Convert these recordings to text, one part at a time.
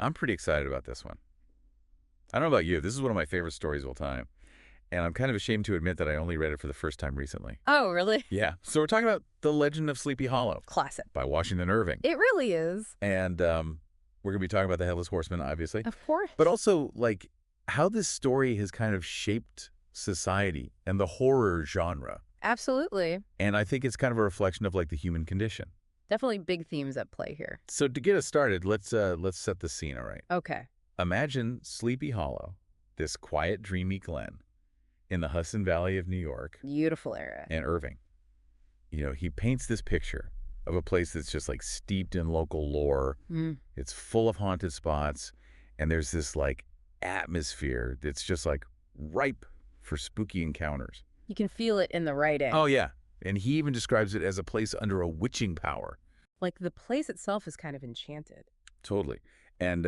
I'm pretty excited about this one. I don't know about you. This is one of my favorite stories of all time. And I'm kind of ashamed to admit that I only read it for the first time recently. Oh, really? Yeah. So we're talking about The Legend of Sleepy Hollow Classic. by Washington Irving. It really is. And we're going to be talking about the Headless Horseman, obviously. Of course. But also, like, how this story has kind of shaped society and the horror genre. Absolutely. And I think it's kind of a reflection of, like, the human condition. Definitely big themes at play here. So to get us started, let's set the scene, all right? Okay. Imagine Sleepy Hollow, this quiet, dreamy glen in the Hudson Valley of New York Beautiful area. and Irving. You know, he paints this picture of a place that's just like steeped in local lore. It's full of haunted spots, and there's this like atmosphere that's just like ripe for spooky encounters. You can feel it in the writing. Oh, yeah. And he even describes it as a place under a witching power. Like the place itself is kind of enchanted. Totally. And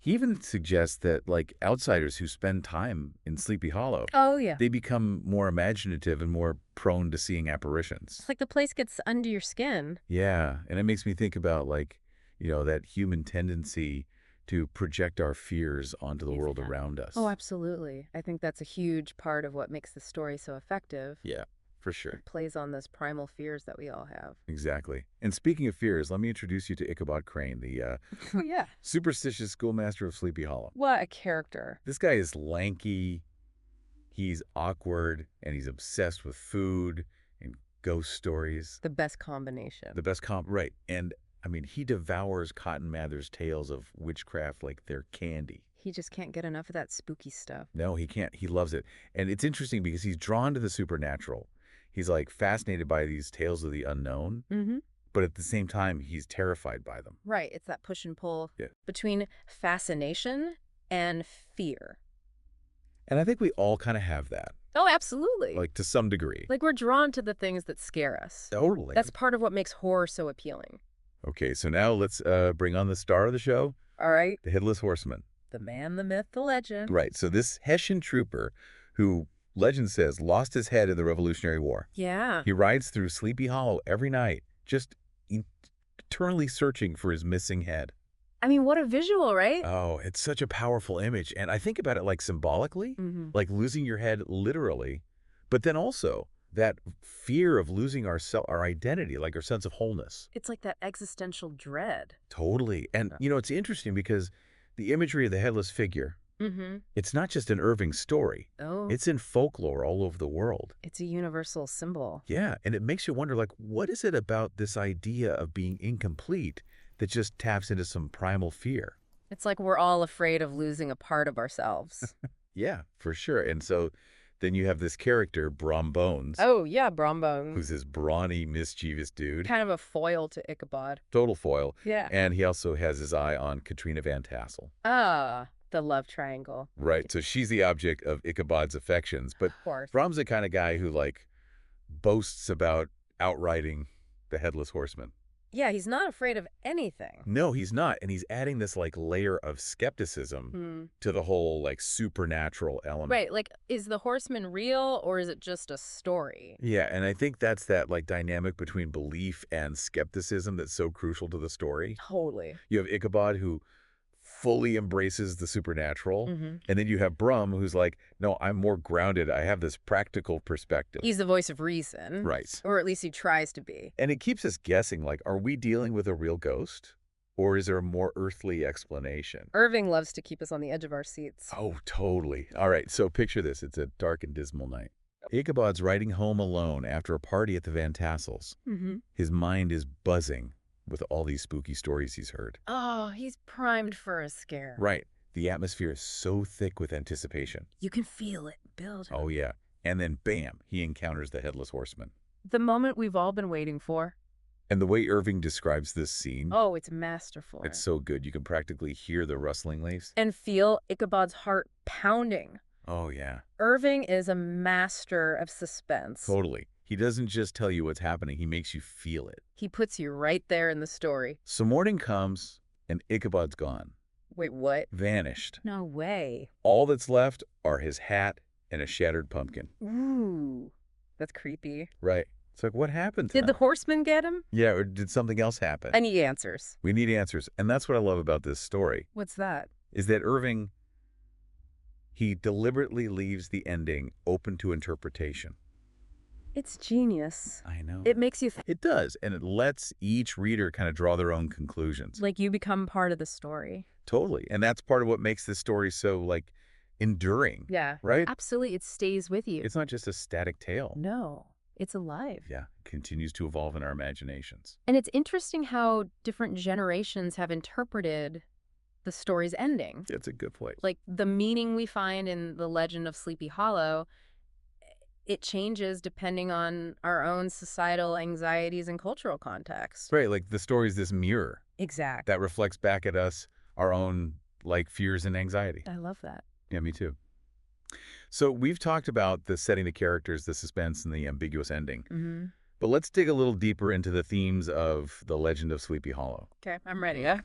he even suggests that, like, outsiders who spend time in Sleepy Hollow, Oh, yeah. they become more imaginative and more prone to seeing apparitions. It's like the place gets under your skin. Yeah, and it makes me think about, like, you know, that human tendency to project our fears onto the world Exactly. around us. Oh, absolutely. I think that's a huge part of what makes the story so effective. Yeah, for sure. It plays on those primal fears that we all have. Exactly. And speaking of fears, let me introduce you to Ichabod Crane, the Oh, yeah. superstitious schoolmaster of Sleepy Hollow. What a character. This guy is lanky, he's awkward, and he's obsessed with food and ghost stories. The best combination. The best right. And, I mean, he devours Cotton Mather's tales of witchcraft like they're candy. He just can't get enough of that spooky stuff. No, he can't. He loves it. And it's interesting because he's drawn to the supernatural. He's, like, fascinated by these tales of the unknown, but at the same time, he's terrified by them. Right. It's that push and pull Yeah. between fascination and fear. And I think we all kind of have that, Oh, absolutely. like, to some degree. Like we're drawn to the things that scare us. Totally. That's part of what makes horror so appealing. Okay, so now let's bring on the star of the show, All right. the Headless Horseman. The man, the myth, the legend. Right, so this Hessian trooper who, legend says, lost his head in the Revolutionary War. Yeah. He rides through Sleepy Hollow every night, just eternally searching for his missing head. I mean, what a visual, right? Oh, it's such a powerful image. And I think about it like symbolically, like losing your head literally, but then also that fear of losing our identity, like our sense of wholeness. It's like that existential dread. Totally. And, you know, it's interesting because the imagery of the headless figure, it's not just an Irving story. Oh. It's in folklore all over the world. It's a universal symbol. Yeah, and it makes you wonder, like, what is it about this idea of being incomplete that just taps into some primal fear? It's like we're all afraid of losing a part of ourselves. Yeah, for sure. And so then you have this character, Brom Bones, Oh, yeah, Brombones. who's this brawny, mischievous dude. Kind of a foil to Ichabod. Total foil. Yeah. And he also has his eye on Katrina Van Tassel. Ah, the love triangle. Right, so she's the object of Ichabod's affections. But Of course. Brom's the kind of guy who, like, boasts about outriding the Headless Horseman. Yeah, he's not afraid of anything. No, he's not. And he's adding this, like, layer of skepticism to the whole, like, supernatural element. Right, like, is the horseman real or is it just a story? Yeah, and I think that's that, like, dynamic between belief and skepticism that's so crucial to the story. Totally. You have Ichabod, who fully embraces the supernatural, and then you have Brum, who's like, no, I'm more grounded. I have this practical perspective. He's the voice of reason. Right. Or at least he tries to be. And it keeps us guessing, like, are we dealing with a real ghost? Or is there a more earthly explanation? Irving loves to keep us on the edge of our seats. Oh, totally. All right, so picture this. It's a dark and dismal night. Ichabod's riding home alone after a party at the Van Tassels. His mind is buzzing with all these spooky stories he's heard. Oh, he's primed for a scare. Right. The atmosphere is so thick with anticipation. You can feel it build. Oh, yeah. And then, bam, he encounters the Headless Horseman. The moment we've all been waiting for. And the way Irving describes this scene, Oh, it's masterful. it's so good. You can practically hear the rustling leaves. And feel Ichabod's heart pounding. Oh, yeah. Irving is a master of suspense. Totally. He doesn't just tell you what's happening. He makes you feel it. He puts you right there in the story. So morning comes, and Ichabod's gone. Wait, what? Vanished. No way. All that's left are his hat and a shattered pumpkin. Ooh, that's creepy. Right. It's like, what happened to Did the them? Horseman get him? Yeah, or did something else happen? I need answers. We need answers. And that's what I love about this story, What's that? is that Irving, he deliberately leaves the ending open to interpretation. It's genius. I know. It makes you It does, and it lets each reader kind of draw their own conclusions. like you become part of the story. Totally. And that's part of what makes this story so, like, enduring. Yeah. Right? Absolutely. It stays with you. It's not just a static tale. No, it's alive. Yeah. It continues to evolve in our imaginations. And it's interesting how different generations have interpreted the story's ending. It's a good point. Like the meaning we find in the legend of Sleepy Hollow, it changes depending on our own societal anxieties and cultural context. Right. Like the story's this mirror Exact. that reflects back at us our own, like, fears and anxiety. I love that. Yeah, me too. So we've talked about the setting the characters, the suspense, and the ambiguous ending. Mm-hmm. But let's dig a little deeper into the themes of The Legend of Sleepy Hollow, Okay, I'm ready. Yeah.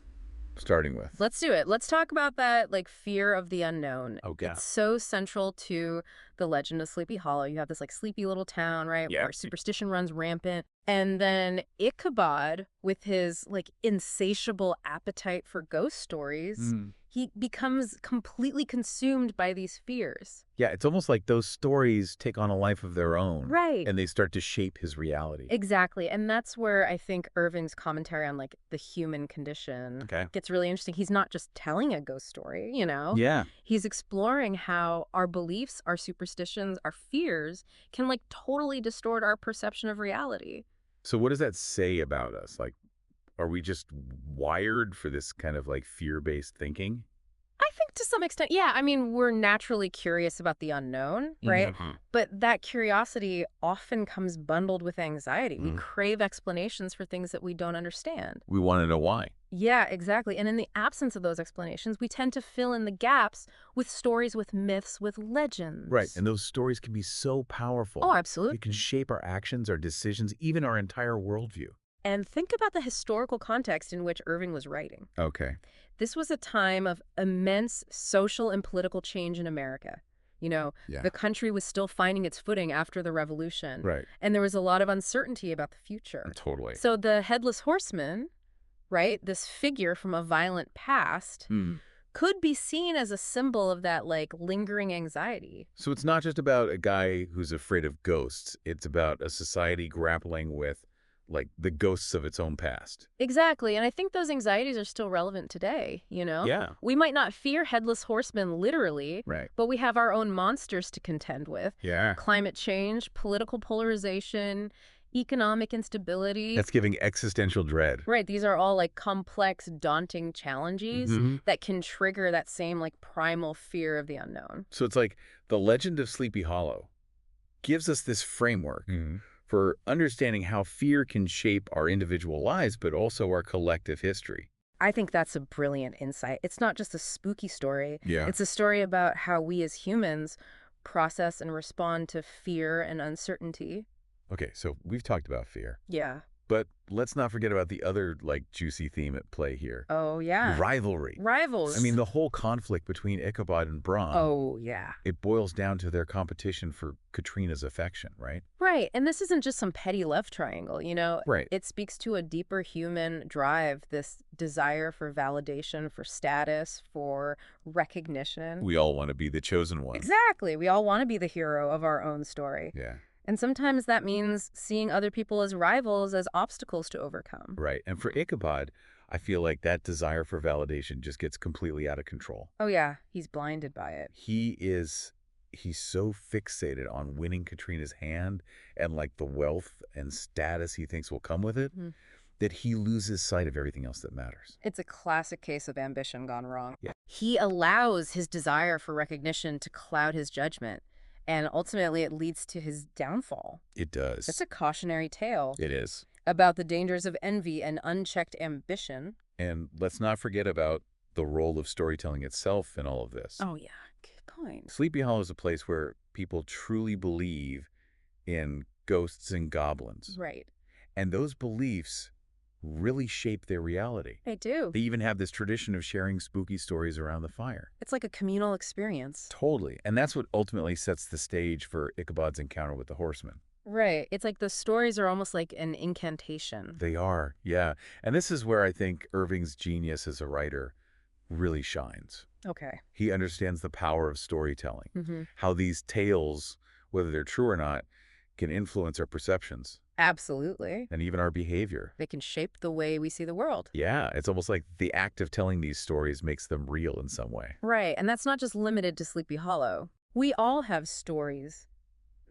starting with. Let's do it. Let's talk about that, like, fear of the unknown. Okay. It's so central to the legend of Sleepy Hollow. You have this, like, sleepy little town, right, Yeah. where superstition runs rampant. And then Ichabod, with his, like, insatiable appetite for ghost stories, he becomes completely consumed by these fears. Yeah, it's almost like those stories take on a life of their own. Right. And they start to shape his reality. Exactly. And that's where I think Irving's commentary on, like, the human condition gets really interesting. He's not just telling a ghost story, you know? Yeah. He's exploring how our beliefs, our superstitions, our fears can, like, totally distort our perception of reality. So what does that say about us? Like, are we just wired for this kind of, like, fear-based thinking? I think to some extent, yeah. I mean, we're naturally curious about the unknown, right? But that curiosity often comes bundled with anxiety. We crave explanations for things that we don't understand. We want to know why. Yeah, exactly. And in the absence of those explanations, we tend to fill in the gaps with stories, with myths, with legends. Right. And those stories can be so powerful. Oh, absolutely. It can shape our actions, our decisions, even our entire worldview. And think about the historical context in which Irving was writing. Okay. This was a time of immense social and political change in America. You know, the country was still finding its footing after the revolution. Right. And there was a lot of uncertainty about the future. Totally. So the Headless Horseman, right, this figure from a violent past, could be seen as a symbol of that, like, lingering anxiety. So it's not just about a guy who's afraid of ghosts. It's about a society grappling with, like, the ghosts of its own past. Exactly. And I think those anxieties are still relevant today, you know? Yeah. We might not fear Headless Horsemen literally, Right. but we have our own monsters to contend with. Yeah. Climate change, political polarization, economic instability. That's giving existential dread. Right. These are all, like, complex, daunting challenges that can trigger that same, like, primal fear of the unknown. So it's like the legend of Sleepy Hollow gives us this framework for understanding how fear can shape our individual lives, but also our collective history. I think that's a brilliant insight. It's not just a spooky story. Yeah. It's a story about how we as humans process and respond to fear and uncertainty. Okay, so we've talked about fear, Yeah. but let's not forget about the other, like, juicy theme at play here. Oh, yeah. Rivalry. Rivals. I mean, the whole conflict between Ichabod and Bronn, Oh, yeah. it boils down to their competition for Katrina's affection, right? Right. And this isn't just some petty love triangle, you know? Right. It speaks to a deeper human drive, this desire for validation, for status, for recognition. We all want to be the chosen one. Exactly. We all want to be the hero of our own story. Yeah. And sometimes that means seeing other people as rivals, as obstacles to overcome. Right. And for Ichabod, I feel like that desire for validation just gets completely out of control. Oh, yeah. He's blinded by it. He's so fixated on winning Katrina's hand and, like, the wealth and status he thinks will come with it, that he loses sight of everything else that matters. It's a classic case of ambition gone wrong. Yeah. He allows his desire for recognition to cloud his judgment, and ultimately it leads to his downfall. It does. It's a cautionary tale It is. about the dangers of envy and unchecked ambition. And let's not forget about the role of storytelling itself in all of this. Oh, yeah. Good point. Sleepy Hollow is a place where people truly believe in ghosts and goblins. Right. And those beliefs really shape their reality. They do. They even have this tradition of sharing spooky stories around the fire. It's like a communal experience. Totally. And that's what ultimately sets the stage for Ichabod's encounter with the Horseman. Right. It's like the stories are almost like an incantation. They are, yeah. And this is where I think Irving's genius as a writer really shines. Okay. He understands the power of storytelling, Mm-hmm. how these tales, whether they're true or not, can influence our perceptions Absolutely. and even our behavior. They can shape the way we see the world. Yeah, it's almost like the act of telling these stories makes them real in some way. Right. And that's not just limited to Sleepy Hollow. We all have stories,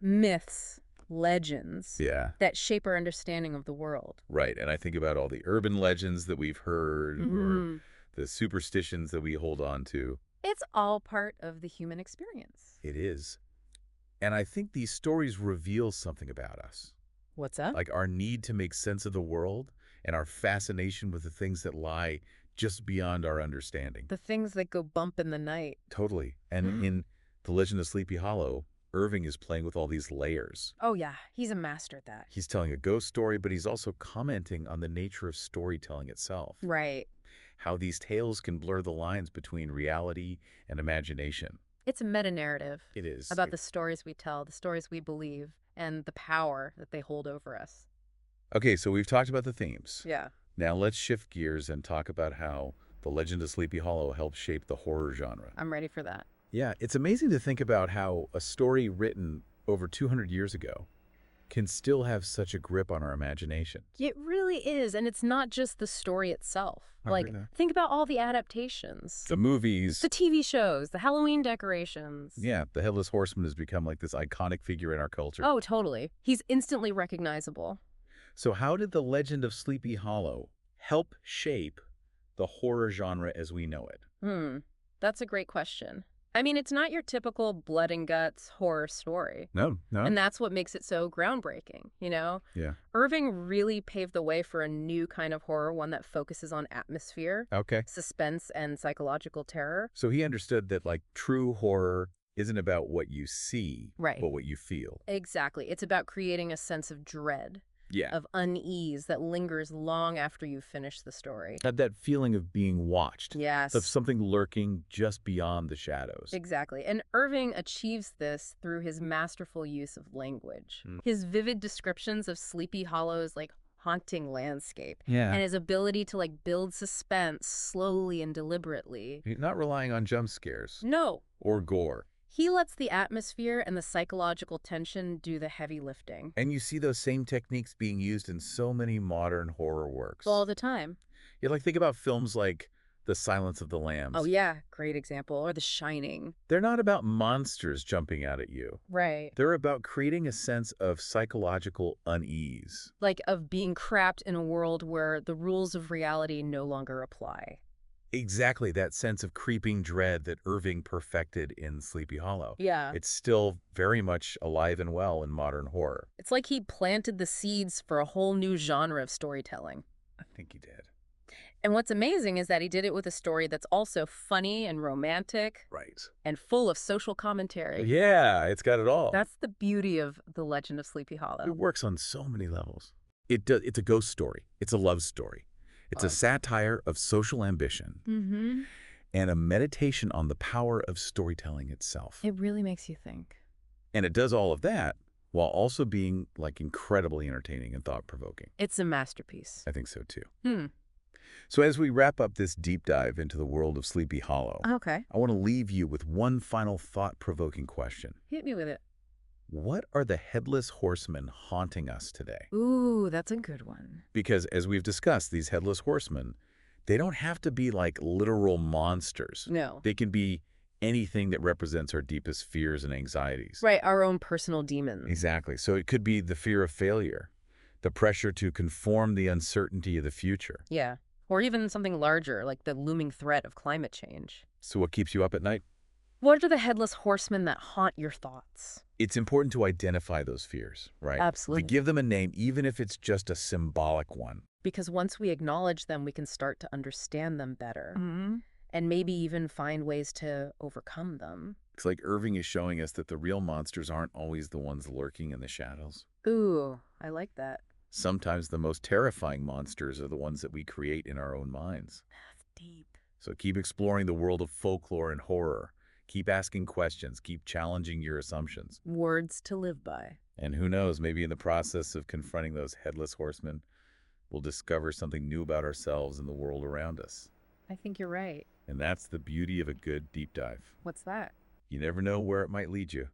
myths, legends Yeah, that shape our understanding of the world. right. And I think about all the urban legends that we've heard or Mm-hmm. the superstitions that we hold on to. It's all part of the human experience. It is. And I think these stories reveal something about us, What's up? like our need to make sense of the world and our fascination with the things that lie just beyond our understanding. The things that go bump in the night. Totally. And in The Legend of Sleepy Hollow, Irving is playing with all these layers. Oh, yeah. He's a master at that. He's telling a ghost story, but he's also commenting on the nature of storytelling itself. Right. How these tales can blur the lines between reality and imagination. It's a meta-narrative It is. about the stories we tell, the stories we believe, and the power that they hold over us. Okay, so we've talked about the themes. Yeah. Now let's shift gears and talk about how The Legend of Sleepy Hollow helped shape the horror genre. I'm ready for that. Yeah, it's amazing to think about how a story written over 200 years ago can still have such a grip on our imagination. It really is, and it's not just the story itself. I Like, agree with that. think about all the adaptations. The movies, The TV shows, the Halloween decorations. yeah, the Headless Horseman has become like this iconic figure in our culture. Oh, totally. He's instantly recognizable. So how did The Legend of Sleepy Hollow help shape the horror genre as we know it? That's a great question. I mean, it's not your typical blood and guts horror story. No. And that's what makes it so groundbreaking, you know? Yeah. Irving really paved the way for a new kind of horror, one that focuses on atmosphere, Okay. suspense, and psychological terror. So he understood that like true horror isn't about what you see, Right. but what you feel. Exactly. It's about creating a sense of dread, Yeah. of unease that lingers long after you've finished the story. Had that feeling of being watched, Yes. of something lurking just beyond the shadows. Exactly. And Irving achieves this through his masterful use of language. Mm. His vivid descriptions of Sleepy Hollow's like haunting landscape Yeah. and his ability to like build suspense slowly and deliberately. Not relying on jump scares No, or gore. he lets the atmosphere and the psychological tension do the heavy lifting. And you see those same techniques being used in so many modern horror works. All the time. Yeah, like think about films like The Silence of the Lambs. Oh, yeah. Great example. Or The Shining. They're not about monsters jumping out at you. Right. They're about creating a sense of psychological unease. Like of being trapped in a world where the rules of reality no longer apply. Exactly that sense of creeping dread that Irving perfected in Sleepy Hollow. Yeah. It's still very much alive and well in modern horror. It's like he planted the seeds for a whole new genre of storytelling. I think he did. And what's amazing is that he did it with a story that's also funny and romantic Right. and full of social commentary. Yeah, it's got it all. That's the beauty of The Legend of Sleepy Hollow. It works on so many levels. It's a ghost story. It's a love story. It's a satire of social ambition and a meditation on the power of storytelling itself. It really makes you think. And it does all of that while also being like incredibly entertaining and thought-provoking. It's a masterpiece. I think so too. So as we wrap up this deep dive into the world of Sleepy Hollow, Okay. I want to leave you with one final thought-provoking question. Hit me with it. What are the Headless Horsemen haunting us today? Ooh, that's a good one. Because as we've discussed, these Headless Horsemen, they don't have to be like literal monsters. No. They can be anything that represents our deepest fears and anxieties. Right, our own personal demons. Exactly. So it could be the fear of failure, the pressure to conform the uncertainty of the future. Yeah. Or even something larger, like the looming threat of climate change. So what keeps you up at night? What are the headless horsemen that haunt your thoughts? It's important to identify those fears, right? Absolutely. To give them a name, even if it's just a symbolic one. Because once we acknowledge them, we can start to understand them better. And maybe even find ways to overcome them. It's like Irving is showing us that the real monsters aren't always the ones lurking in the shadows. Ooh, I like that. Sometimes the most terrifying monsters are the ones that we create in our own minds. That's deep. So keep exploring the world of folklore and horror. Keep asking questions. Keep challenging your assumptions. Words to live by. And who knows, maybe in the process of confronting those headless horsemen, we'll discover something new about ourselves and the world around us. I think you're right. And that's the beauty of a good deep dive. What's that? You never know where it might lead you.